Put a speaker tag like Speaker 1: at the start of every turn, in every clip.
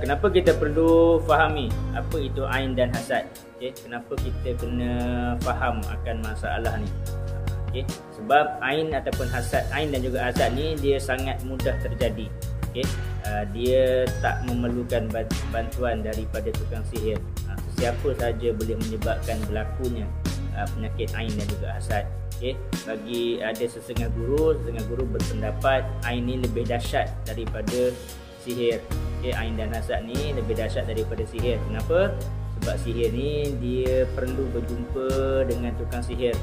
Speaker 1: kenapa kita perlu fahami apa itu ain dan hasad. Okay? Kenapa kita kena faham akan masalah ni. Okay? Sebab ain ataupun hasad, ain dan juga hasad ni dia sangat mudah terjadi. Okay? Dia tak memerlukan bantuan daripada tukang sihir. Sesiapa saja boleh menyebabkan berlakunya penyakit ain dan juga hasad. Okay? Bagi ada setengah guru berpendapat ain ni lebih dahsyat daripada sihir. Okay? Ain dan hasad ni lebih dahsyat daripada sihir. Kenapa? Sebab sihir ni dia perlu berjumpa dengan tukang sihir,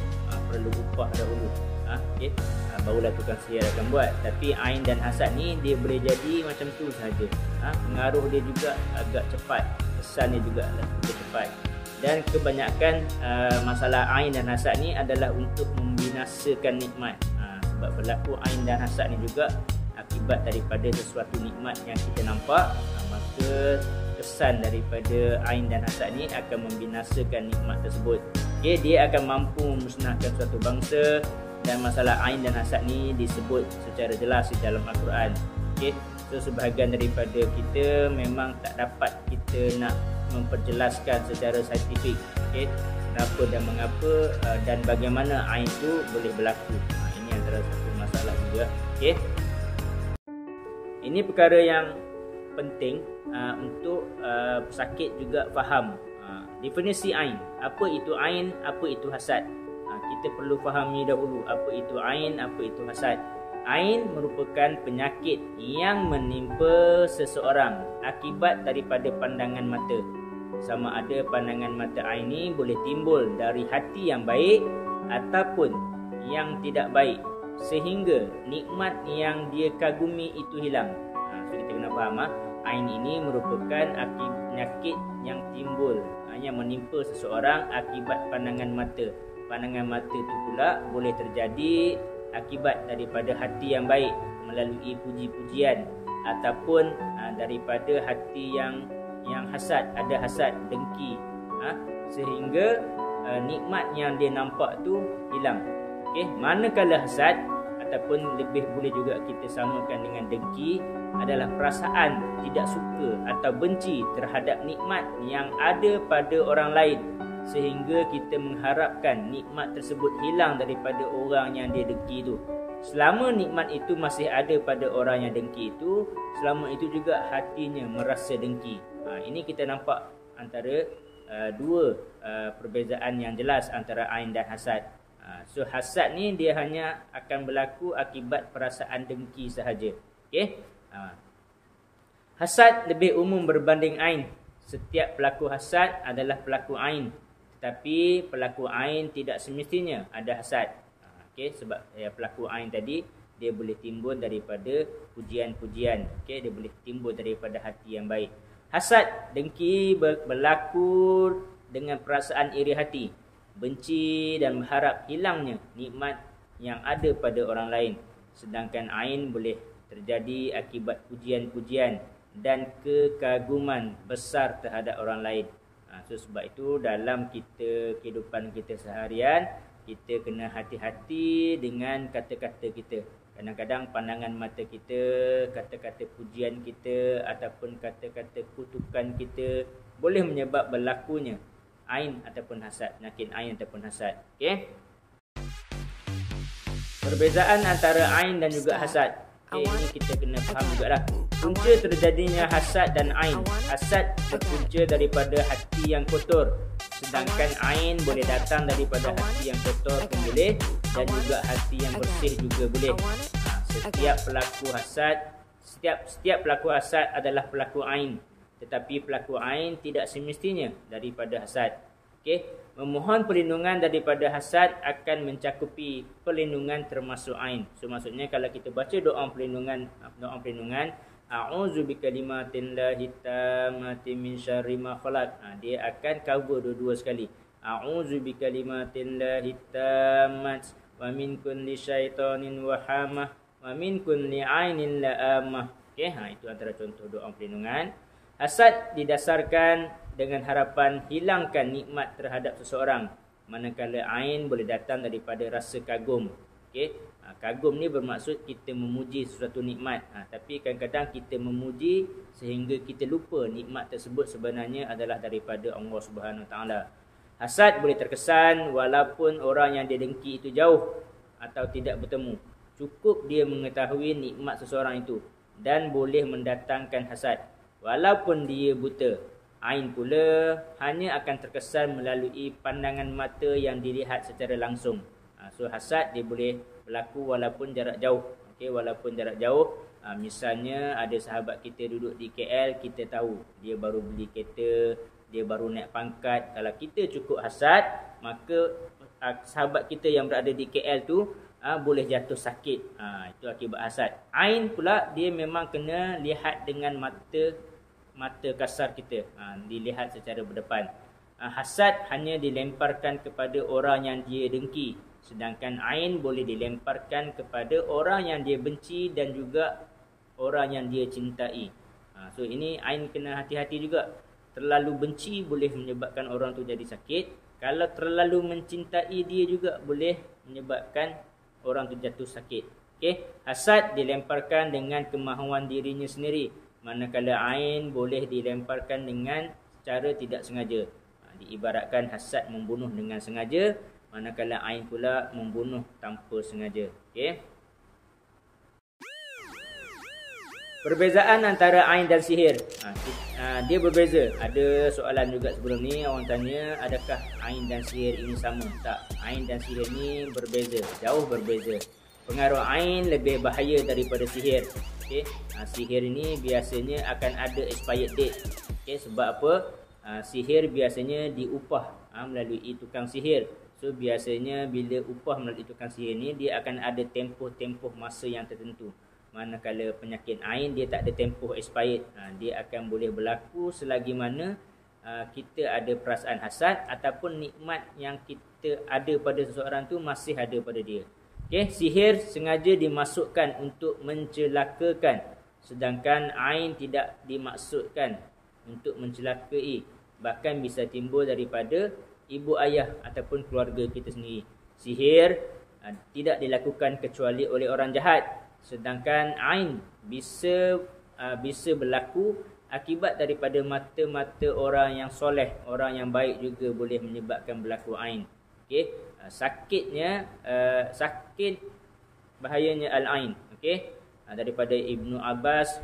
Speaker 1: perlu upah dahulu. Okay? Barulah tukang sihir akan buat. Tapi ain dan hasad ni dia boleh jadi macam tu sahaja. Pengaruh dia juga agak cepat, kesannya juga lebih cepat. Dan kebanyakan masalah ain dan hasad ni adalah untuk membinasakan nikmat. Sebab berlaku ain dan hasad ni juga akibat daripada sesuatu nikmat yang kita nampak, maka kesan daripada ain dan hasad ni akan membinasakan nikmat tersebut. Okay, dia akan mampu memusnahkan suatu bangsa. Dan masalah ain dan hasad ni disebut secara jelas di dalam Al-Quran. Okay, so sebahagian daripada kita memang tak dapat kita nak memperjelaskan secara saintifik, okay, kenapa dan mengapa dan bagaimana ain tu boleh berlaku. Ini antara satu masalah juga. Okay, ini perkara yang penting untuk pesakit juga faham definisi ain. Apa itu ain, apa itu hasad. Kita perlu fahami dahulu apa itu ain, apa itu hasad. Ain merupakan penyakit yang menimpa seseorang akibat daripada pandangan mata. Sama ada pandangan mata ain ni boleh timbul dari hati yang baik ataupun yang tidak baik, sehingga nikmat yang dia kagumi itu hilang. So kita kena faham, ain ini merupakan penyakit yang timbul, yang menimpa seseorang akibat pandangan mata. Pandangan mata itu pula boleh terjadi akibat daripada hati yang baik melalui puji-pujian, ataupun daripada hati yang hasad, ada hasad, dengki, sehingga nikmat yang dia nampak tu hilang. Okey, manakala hasad ataupun lebih boleh juga kita samakan dengan dengki adalah perasaan tidak suka atau benci terhadap nikmat yang ada pada orang lain, sehingga kita mengharapkan nikmat tersebut hilang daripada orang yang dia dengki itu. Selama nikmat itu masih ada pada orang yang dengki itu, selama itu juga hatinya merasa dengki. Ini kita nampak antara dua perbezaan yang jelas antara ain dan hasad. So hasad ni dia hanya akan berlaku akibat perasaan dengki sahaja. Okey. Hasad lebih umum berbanding ain. Setiap pelaku hasad adalah pelaku ain. Tapi pelaku ain tidak semestinya ada hasad. Okey, sebab pelaku ain tadi dia boleh timbul daripada pujian-pujian. Okey, dia boleh timbul daripada hati yang baik. Hasad, dengki berlaku dengan perasaan iri hati, benci dan berharap hilangnya nikmat yang ada pada orang lain. Sedangkan ain boleh terjadi akibat pujian-pujian dan kekaguman besar terhadap orang lain. So sebab itu dalam kehidupan kita seharian, kita kena hati-hati dengan kata-kata kita. Kadang-kadang pandangan mata kita, kata-kata pujian kita ataupun kata-kata kutukan kita boleh menyebab berlakunya ain ataupun hasad, penyakit ain ataupun hasad. Okey. Perbezaan antara ain dan juga hasad. Okay, ini kita kena faham jugalah. Punca terjadinya hasad dan ain. Hasad berpunca daripada hati yang kotor, sedangkan ain boleh datang daripada hati yang kotor pun boleh, dan juga hati yang bersih juga boleh. Setiap pelaku hasad adalah pelaku ain, tetapi pelaku ain tidak semestinya daripada hasad. Okey, memohon perlindungan daripada hasad akan mencakupi perlindungan termasuk ain. So maksudnya kalau kita baca doa perlindungan, a'udzu bikalimatillahi tammati min syarri ma khalaq, dia akan cover dua-dua sekali. A'udzu bikalimatillahi tammati wa min kulli syaitanin wa hamah wa min kulli ainin la'amah. Okey, itu antara contoh doa perlindungan. Hasad didasarkan dengan harapan hilangkan nikmat terhadap seseorang, manakala ain boleh datang daripada rasa kagum. Okey. Kagum ni bermaksud kita memuji sesuatu nikmat. Tapi kadang-kadang kita memuji sehingga kita lupa nikmat tersebut sebenarnya adalah daripada Allah Subhanahu Wa Taala. Hasad boleh terkesan walaupun orang yang dia dengki itu jauh atau tidak bertemu. Cukup dia mengetahui nikmat seseorang itu dan boleh mendatangkan hasad. Walaupun dia buta, ain pula hanya akan terkesan melalui pandangan mata yang dilihat secara langsung. So hasad dia boleh berlaku walaupun jarak jauh. Okey, walaupun jarak jauh. Misalnya ada sahabat kita duduk di KL, kita tahu dia baru beli kereta, dia baru naik pangkat. Kalau kita cukup hasad, maka sahabat kita yang berada di KL tu boleh jatuh sakit. Itu akibat hasad. Ain pula dia memang kena lihat dengan mata kasar kita. Dilihat secara berdepan. Hasad hanya dilemparkan kepada orang yang dia dengki. Sedangkan ain boleh dilemparkan kepada orang yang dia benci dan juga orang yang dia cintai. So ini ain kena hati-hati juga. Terlalu benci boleh menyebabkan orang tu jadi sakit. Kalau terlalu mencintai dia juga boleh menyebabkan orang tu jatuh sakit. Okey, hasad dilemparkan dengan kemahuan dirinya sendiri. Manakala ain boleh dilemparkan dengan secara tidak sengaja. Diibaratkan hasad membunuh dengan sengaja, manakala ain pula membunuh tanpa sengaja. Okey. Perbezaan antara ain dan sihir. Dia berbeza. Ada soalan juga sebelum ni, orang tanya adakah ain dan sihir ini sama? Tak, ain dan sihir ni berbeza, jauh berbeza. Pengaruh ain lebih bahaya daripada sihir. Okey. Sihir ini biasanya akan ada expired date. Okey, sebab apa? Sihir biasanya diupah melalui tukang sihir. So biasanya bila upah melalui tukang sihir ni, dia akan ada tempoh-tempoh masa yang tertentu. Manakala penyakit ain dia tak ada tempoh expired. Dia akan boleh berlaku selagi mana kita ada perasaan hasad ataupun nikmat yang kita ada pada seseorang tu masih ada pada dia. Okey, sihir sengaja dimasukkan untuk mencelakakan, sedangkan ain tidak dimaksudkan untuk mencelakai. Bahkan bisa timbul daripada ibu ayah ataupun keluarga kita sendiri. Sihir tidak dilakukan kecuali oleh orang jahat. Sedangkan ain bisa berlaku akibat daripada mata-mata orang yang soleh, orang yang baik juga boleh menyebabkan berlaku ain. Okey, sakit bahayanya al-ain. Okey, daripada Ibnu Abbas,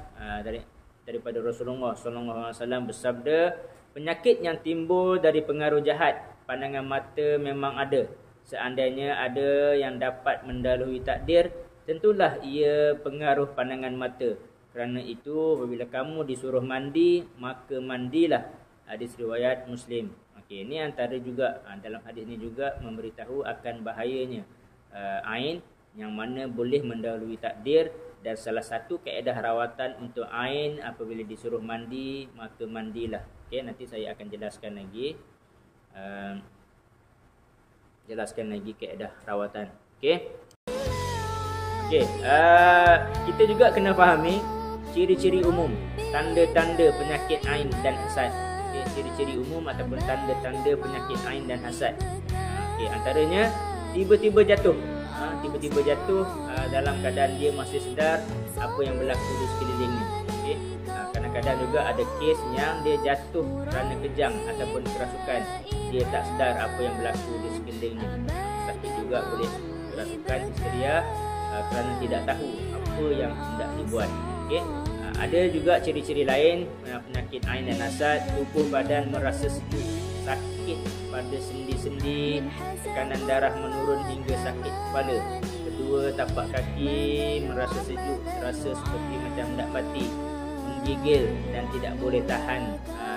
Speaker 1: daripada Rasulullah sallallahu alaihi wasallam bersabda, penyakit yang timbul dari pengaruh jahat pandangan mata memang ada. Seandainya ada yang dapat mendahului takdir, tentulah ia pengaruh pandangan mata. Kerana itu apabila kamu disuruh mandi, maka mandilah. Hadis riwayat Muslim. Okey, ini antara juga dalam hadis ini juga memberitahu akan bahayanya ain yang mana boleh mendahului takdir, dan salah satu kaedah rawatan untuk ain apabila disuruh mandi, maka mandilah. Okey, nanti saya akan jelaskan lagi kaedah rawatan. Okey. Okey, kita juga kena fahami ciri-ciri umum, tanda-tanda penyakit ain dan hasad. Okey, ciri-ciri umum ataupun tanda-tanda penyakit ain dan hasad. Okey, antaranya tiba-tiba jatuh. Tiba-tiba jatuh dalam keadaan dia masih sedar apa yang berlaku di sekelilingnya. Okey, kadang-kadang juga ada kes yang dia jatuh kerana kejang ataupun kerasukan. Dia tak sedar apa yang berlaku di sekelilingnya. Sakit juga boleh kerasukan, histeria, kerana tidak tahu apa yang hendak dibuat. Okey, ada juga ciri-ciri lain penyakit ain dan hasad. Tubuh badan merasa sejuk, sakit pada sendi-sendi, tekanan darah menurun hingga sakit kepala. Kedua, tapak kaki merasa sejuk, terasa seperti macam hendak mati, menggigil dan tidak boleh tahan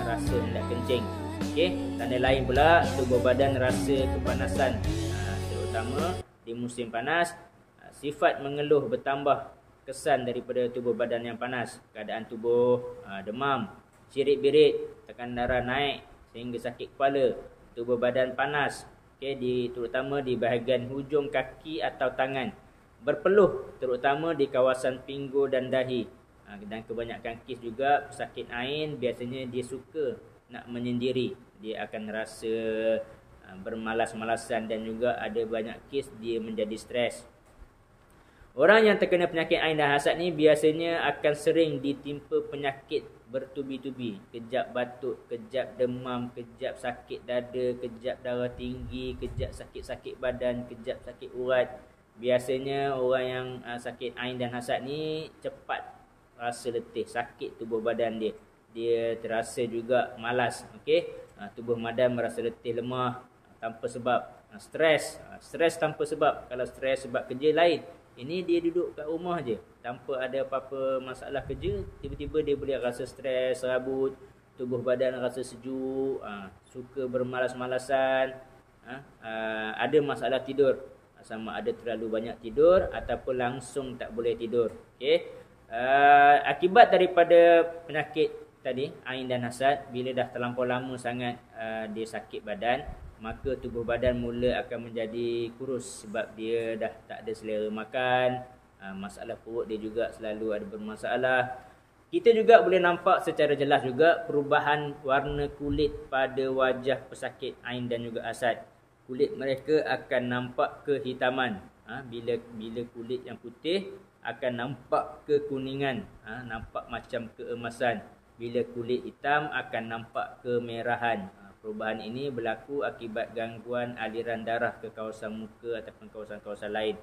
Speaker 1: rasa hendak kencing. Okey, tanda lain pula tubuh badan rasa kepanasan, terutama di musim panas. Sifat mengeluh bertambah kesan daripada tubuh badan yang panas. Keadaan tubuh demam, cirit-birit, tekanan darah naik sehingga sakit kepala, tubuh badan panas. Okey, terutama di bahagian hujung kaki atau tangan. Berpeluh terutama di kawasan pinggul dan dahi. Dan kebanyakan kes juga pesakit ain biasanya dia suka nak menyendiri. Dia akan rasa bermalas-malasan dan juga ada banyak kes dia menjadi stres. Orang yang terkena penyakit ain dan hasad ni biasanya akan sering ditimpa penyakit bertubi-tubi. Kejap batuk, kejap demam, kejap sakit dada, kejap darah tinggi, kejap sakit-sakit badan, kejap sakit urat. Biasanya orang yang sakit ain dan hasad ni cepat rasa letih, sakit tubuh badan dia. Dia terasa juga malas, okey. Tubuh badan merasa letih, lemah tanpa sebab. Stres tanpa sebab. Kalau stres sebab kerja lain. Ini dia duduk kat rumah je tanpa ada apa-apa masalah kerja, tiba-tiba dia boleh rasa stres, rabut, tubuh badan rasa sejuk, suka bermalas-malasan, ada masalah tidur, sama ada terlalu banyak tidur ataupun langsung tak boleh tidur. Okey. Akibat daripada penyakit tadi, ain dan hasad, bila dah terlampau lama sangat dia sakit badan, maka tubuh badan mula akan menjadi kurus sebab dia dah tak ada selera makan, masalah perut dia juga selalu ada bermasalah. Kita juga boleh nampak secara jelas juga perubahan warna kulit pada wajah pesakit ain dan juga hasad. Kulit mereka akan nampak kehitaman. Bila kulit yang putih akan nampak kekuningan, nampak macam keemasan. Bila kulit hitam akan nampak kemerahan. Perubahan ini berlaku akibat gangguan aliran darah ke kawasan muka ataupun kawasan-kawasan lain.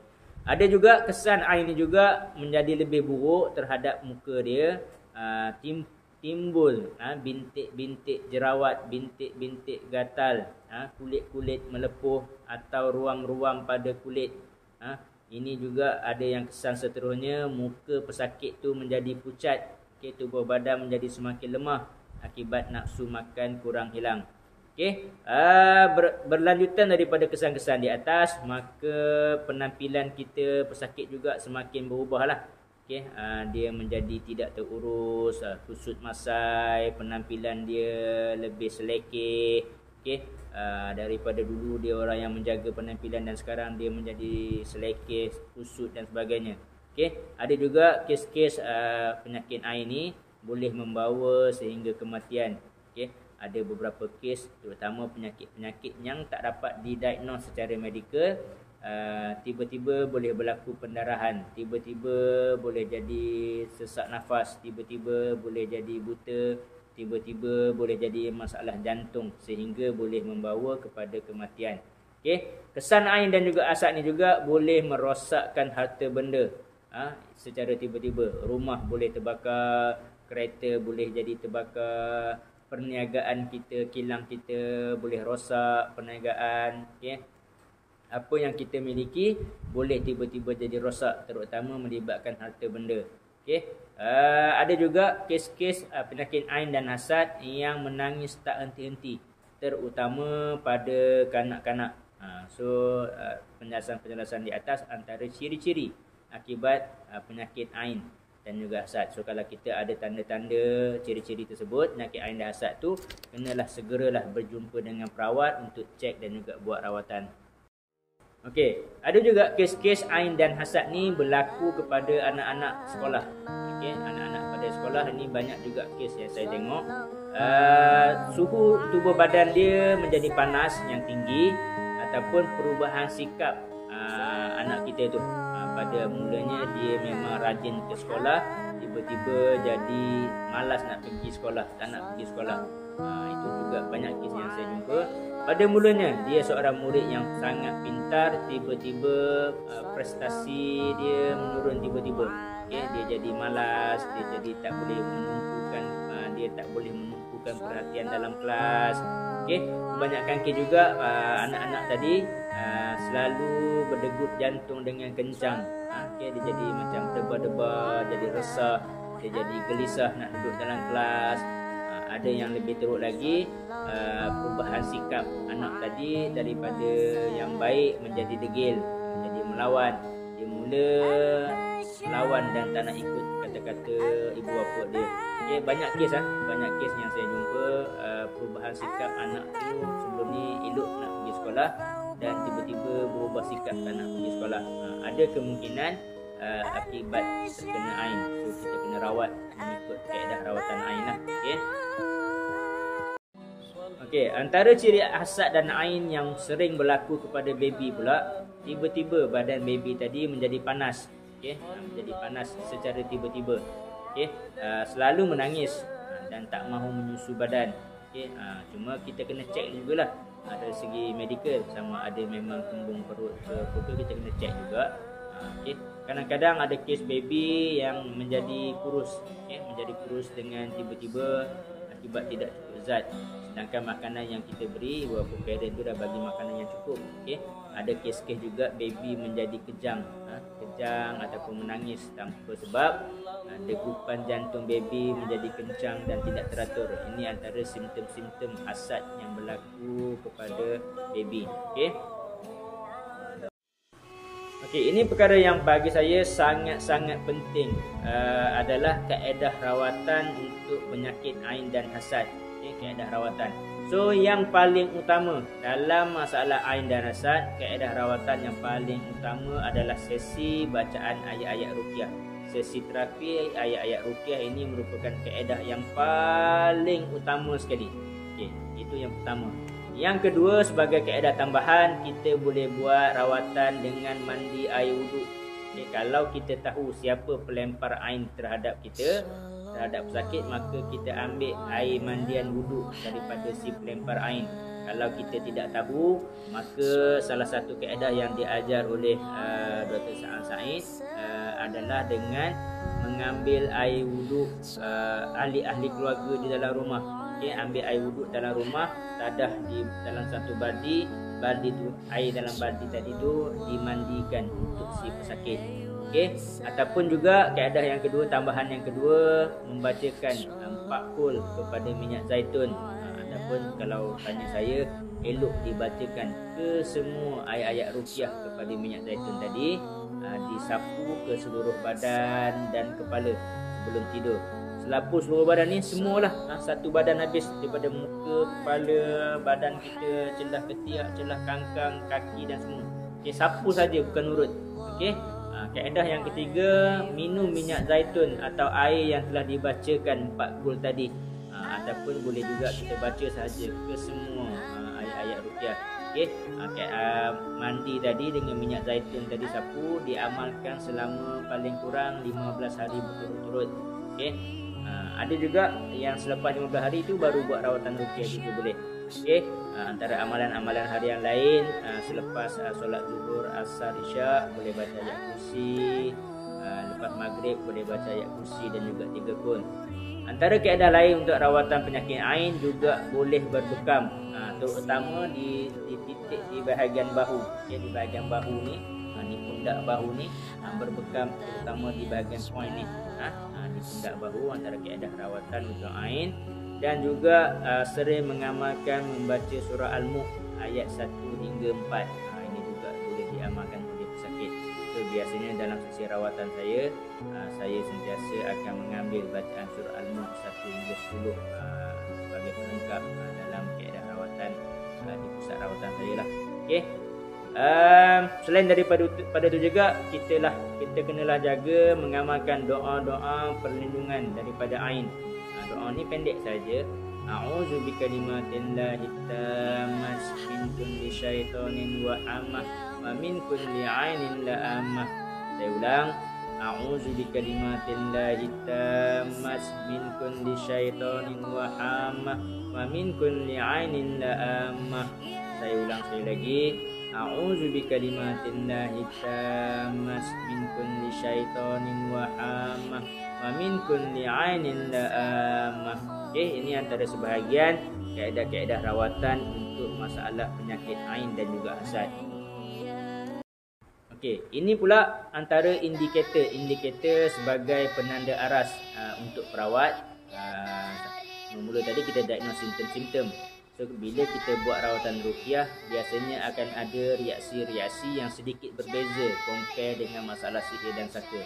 Speaker 1: Ada juga kesan ain ini juga menjadi lebih buruk terhadap muka dia. Timbul bintik-bintik jerawat, bintik-bintik gatal, kulit-kulit melepuh atau ruam-ruam pada kulit. Ini juga ada yang kesan seterusnya, muka pesakit tu menjadi pucat, tubuh badan menjadi semakin lemah akibat nafsu makan kurang hilang. Berlanjutan daripada kesan-kesan di atas, maka penampilan kita pesakit juga semakin berubahlah. Dia menjadi tidak terurus, kusut masai, penampilan dia lebih selekeh. Daripada dulu dia orang yang menjaga penampilan dan sekarang dia menjadi selekeh, kusut dan sebagainya. Ada juga kes-kes penyakit ain ni boleh membawa sehingga kematian. Ada beberapa kes, terutama penyakit-penyakit yang tak dapat didiagnose secara medikal, tiba-tiba boleh berlaku pendarahan, tiba-tiba boleh jadi sesak nafas, tiba-tiba boleh jadi buta, tiba-tiba boleh jadi masalah jantung sehingga boleh membawa kepada kematian. Kesan ain dan juga hasad ni juga boleh merosakkan harta benda secara tiba-tiba. Rumah boleh terbakar, kereta boleh jadi terbakar, perniagaan kita, kilang kita boleh rosak, perniagaan, apa yang kita miliki boleh tiba-tiba jadi rosak, terutama melibatkan harta benda. Ada juga kes-kes penyakit ain dan hasad yang menangis tak henti-henti, terutama pada kanak-kanak. Penjelasan-penjelasan di atas antara ciri-ciri akibat penyakit ain dan juga hasad. Kalau kita ada tanda-tanda ciri-ciri tersebut, penyakit ain dan hasad tu, kenalah segeralah berjumpa dengan perawat untuk cek dan juga buat rawatan. Ada juga kes-kes ain dan hasad ni berlaku kepada anak-anak sekolah. Anak-anak pada sekolah ni banyak juga kes yang saya tengok. Suhu tubuh badan dia menjadi panas yang tinggi ataupun perubahan sikap anak kita tu. Pada mulanya dia memang rajin ke sekolah, tiba-tiba jadi malas nak pergi sekolah, tak nak pergi sekolah. Itu juga banyak kes yang saya jumpa. Pada mulanya dia seorang murid yang sangat pintar, tiba-tiba prestasi dia menurun tiba-tiba. Dia jadi malas, dia jadi tak boleh menumpukan perhatian dalam kelas. Kebanyakan kes juga anak-anak tadi selalu berdegup jantung dengan kencang. Dia jadi macam debar-debar, jadi resah, dia jadi gelisah nak duduk dalam kelas. Ada yang lebih teruk lagi, perubahan sikap anak tadi daripada yang baik menjadi degil, menjadi melawan. Dia mula melawan dan tak nak ikut kata-kata ibu bapa dia. Banyak kes yang saya jumpa, perubahan sikap anak tu sebelum ni elok nak pergi sekolah dan tiba-tiba berubah sikap tak nak pergi sekolah. Ada kemungkinan akibat terkena ain. So kita kena rawat mengikut kaedah rawatan ain lah. Antara ciri hasad dan ain yang sering berlaku kepada baby pula, tiba-tiba badan baby tadi menjadi panas. menjadi panas secara tiba-tiba, selalu menangis dan tak mahu menyusu badan. Cuma kita kena cek jugalah dari segi medikal, sama ada memang kembung perut ke apa, kita kena cek juga. Kadang-kadang ada kes baby yang menjadi kurus, menjadi kurus dengan tiba-tiba akibat tidak cukup zat, sedangkan makanan yang kita beri, walaupun parent tu dah bagi makanan yang cukup. Ada kes-kes juga baby menjadi kejang ataupun menangis tanpa sebab. Degupan jantung baby menjadi kencang dan tidak teratur. Ini antara simptom-simptom hasad yang berlaku kepada baby. Okey, ini perkara yang bagi saya sangat-sangat penting, adalah kaedah rawatan untuk penyakit ain dan hasad. Kaedah rawatan. So yang paling utama dalam masalah ain dan hasad, kaedah rawatan yang paling utama adalah sesi bacaan ayat-ayat ruqyah. Sesi terapi ayat-ayat ruqyah ini merupakan kaedah yang paling utama sekali. Itu yang pertama. Yang kedua, sebagai kaedah tambahan, kita boleh buat rawatan dengan mandi air wuduk. Kalau kita tahu siapa pelempar ain terhadap kita, terhadap pesakit, maka kita ambil air mandian wuduk daripada si pelempar ain. Kalau kita tidak tahu, maka salah satu kaedah yang diajar oleh Dr. Sa'ad Said adalah dengan mengambil air wuduk ahli-ahli keluarga di dalam rumah. Ambil air wuduk dalam rumah, tadah di dalam satu baldi tu, air dalam baldi tadi tu dimandikan untuk si pesakit. Ataupun juga kaedah yang kedua, tambahan yang kedua, membacakan 4 kul kepada minyak zaitun. Ataupun kalau tanya saya, elok dibacakan ke semua ayat-ayat ruqyah kepada minyak zaitun tadi, disapu ke seluruh badan dan kepala sebelum tidur. Selapu seluruh badan ni semualah, satu badan habis, daripada muka, kepala, badan kita, celah ketiak, celah kangkang, kaki dan semua. Sapu saja, bukan urut. Kaedah yang ketiga, minum minyak zaitun atau air yang telah dibacakan 4 kul tadi. Ataupun boleh juga kita baca sahaja ke semua ayat-ayat ruqyah. Mandi tadi dengan minyak zaitun tadi, sapu, diamalkan selama paling kurang 15 hari berturut-turut. Ada juga yang selepas 15 hari itu baru buat rawatan ruqyah juga boleh. Antara amalan-amalan harian lain, selepas solat zuhur, asar, isyak boleh baca ayat kursi, lepas maghrib boleh baca ayat kursi dan juga 3 kun. Antara kaedah lain untuk rawatan penyakit ain juga boleh berbekam, terutama di titik di bahagian bahu. Di bahagian bahu ni, ni pundak bahu ni, berbekam terutama di bahagian point ni. Di pundak bahu antara kaedah rawatan untuk ain. Dan juga sering mengamalkan membaca surah Al-Mulk ayat 1 hingga 4. Ini juga boleh diamalkan oleh pesakit. So biasanya dalam sesi rawatan saya sentiasa akan mengambil bacaan surah Al-Mulk 1 hingga 10 sebagai pelengkap dalam kaedah rawatan di pusat rawatan saya lah. Selain daripada itu juga, kita kenalah jaga mengamalkan doa-doa perlindungan daripada ain. Doa ni pendek saja. A'udzu bikalimatillahi tammat min kulli syaitanin wa hamah wa min kulli ainin la'amah. Saya ulang. A'udzu bikalimatillahi tammat min kulli syaitanin wa hamah wa min kulli ainin la'amah. Saya ulang sekali lagi. A'udzu bikalimatillahi tammat min kulli syaitanin wa hamah wa min kulli ainin la'amah. Ini antara sebahagian kaedah-kaedah rawatan untuk masalah penyakit ain dan juga hasad. Ini pula antara indikator sebagai penanda aras untuk perawat. Mula tadi kita diagnose simptom-simptom. So bila kita buat rawatan ruqyah, biasanya akan ada reaksi-reaksi yang sedikit berbeza compare dengan masalah sihir dan saka.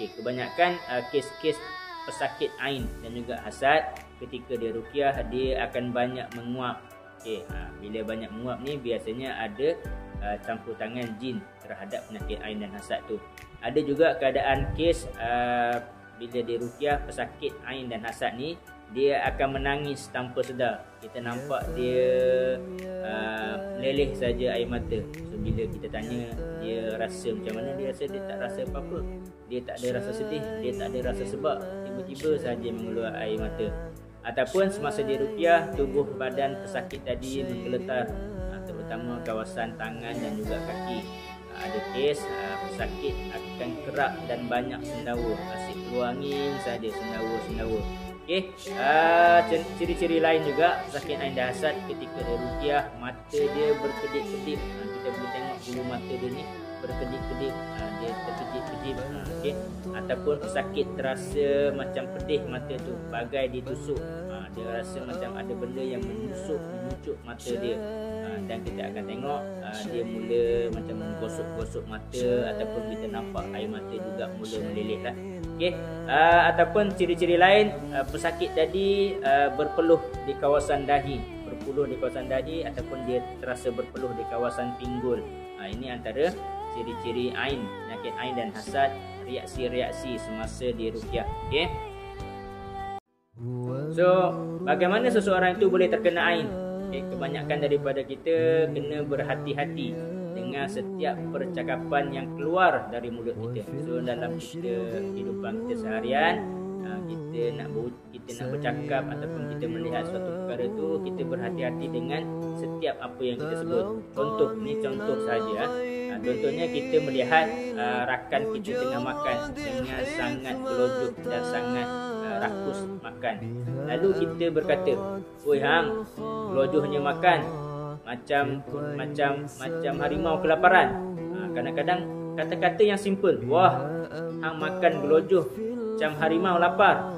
Speaker 1: Kebanyakan kes-kes pesakit ain dan juga hasad, ketika dia ruqyah, dia akan banyak menguap. Bila banyak menguap ni biasanya ada campur tangan jin terhadap penyakit ain dan hasad tu. Ada juga keadaan kes bila dia ruqyah, pesakit ain dan hasad ni dia akan menangis tanpa sedar. Kita nampak dia meleleh saja air mata. So bila kita tanya dia rasa macam mana, dia rasa dia tak rasa apa-apa. Dia tak ada rasa sedih, dia tak ada rasa sebab, tiba-tiba saja mengeluarkan air mata. Ataupun semasa dia ruqyah, tubuh badan pesakit tadi menggeletar, terutama kawasan tangan dan juga kaki. Ada kes pesakit akan kerak dan banyak sendawa, asyik keluar angin saja, sendawa. Okey, ciri-ciri lain juga pesakit ain dan hasad ketika dia ruqyah, mata dia berkedip-kedip. Kita boleh tengok bulu mata dia ni berkedip-kedip, dia terkejip-kejip. Okey, ataupun pesakit terasa macam pedih mata tu, bagai ditusuk. Dia rasa macam ada benda yang menyucuk mata dia. Dan kita akan tengok dia mula macam menggosok-gosok mata, ataupun kita nampak air mata juga mula meleleh lah. Okey, ataupun ciri-ciri lain, pesakit tadi berpeluh di kawasan dahi, ataupun dia terasa berpeluh di kawasan pinggul. Ini antara ciri-ciri ain, penyakit ain dan hasad, reaksi-reaksi semasa dia ruqyah. Okey. So, bagaimana seseorang itu boleh terkena ain? Okay, kebanyakan daripada kita kena berhati-hati dengan setiap percakapan yang keluar dari mulut kita. So, dalam kehidupan kita seharian, kita nak bercakap ataupun kita melihat suatu perkara tu, kita berhati-hati dengan setiap apa yang kita sebut. Contoh saja. Contohnya kita melihat rakan kita tengah makan dengan sangat gelojoh dan sangat rakus makan. Lalu kita berkata, "Oi hang, gelojohnya makan macam harimau kelaparan." Kadang-kadang kata-kata yang simple, "Wah, hang makan gelojoh macam harimau lapar."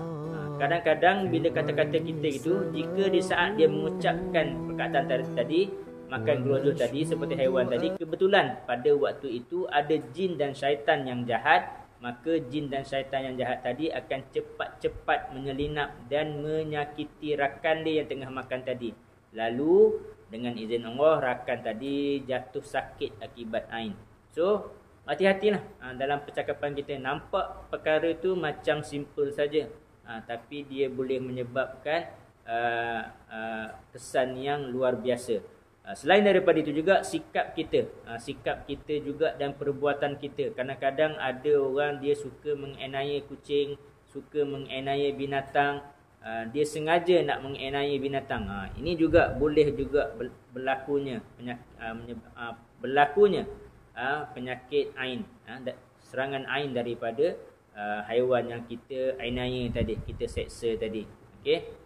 Speaker 1: Kadang-kadang bila kata-kata kita itu, jika di saat dia mengucapkan perkataan tadi, makan gelojoh tadi seperti haiwan tadi, kebetulan pada waktu itu ada jin dan syaitan yang jahat, maka jin dan syaitan yang jahat tadi akan cepat-cepat menyelinap dan menyakiti rakan dia yang tengah makan tadi. Lalu dengan izin Allah, rakan tadi jatuh sakit akibat ain. So, hati-hatilah dalam percakapan kita. Nampak perkara tu macam simple saja, tapi dia boleh menyebabkan kesan yang luar biasa. Selain daripada itu juga sikap kita juga dan perbuatan kita. Kadang-kadang ada orang dia suka menganiaya kucing, suka menganiaya binatang, dia sengaja nak menganiaya binatang. Ini juga boleh juga berlakunya penyakit ain, serangan ain daripada haiwan yang kita aniaya tadi, kita seksa tadi. Okey.